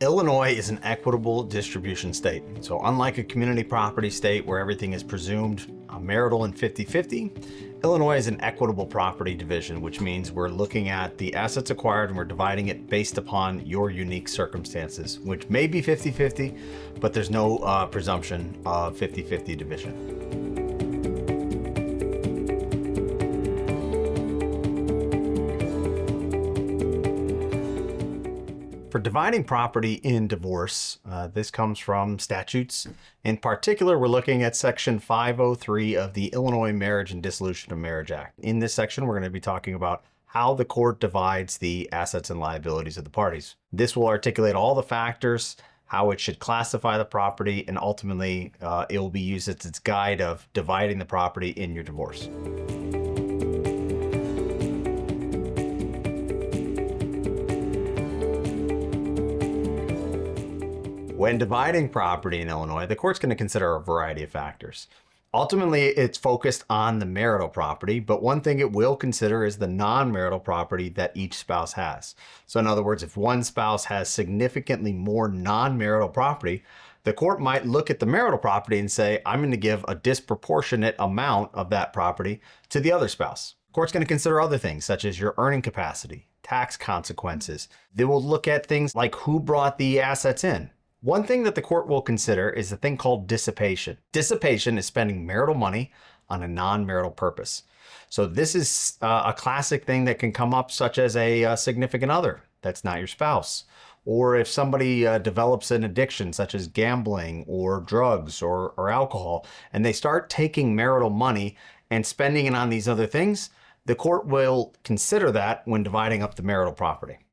Illinois is an equitable distribution state. So unlike a community property state where everything is presumed marital and 50-50, Illinois is an equitable property division, which means we're looking at the assets acquired and we're dividing it based upon your unique circumstances, which may be 50-50, but there's no presumption of 50-50 division. For dividing property in divorce, this comes from statutes. In particular, we're looking at Section 503 of the Illinois Marriage and Dissolution of Marriage Act. In this section, we're going to be talking about how the court divides the assets and liabilities of the parties. This will articulate all the factors, how it should classify the property, and ultimately it will be used as its guide of dividing the property in your divorce. When dividing property in Illinois, the court's going to consider a variety of factors. Ultimately, it's focused on the marital property, but one thing it will consider is the non-marital property that each spouse has. So in other words, if one spouse has significantly more non-marital property, the court might look at the marital property and say, I'm going to give a disproportionate amount of that property to the other spouse. The court's going to consider other things such as your earning capacity, tax consequences. They will look at things like who brought the assets in. One thing that the court will consider is a thing called dissipation. Dissipation is spending marital money on a non-marital purpose. So this is a classic thing that can come up, such as a significant other that's not your spouse. Or if somebody develops an addiction such as gambling or drugs or alcohol, and they start taking marital money and spending it on these other things, the court will consider that when dividing up the marital property.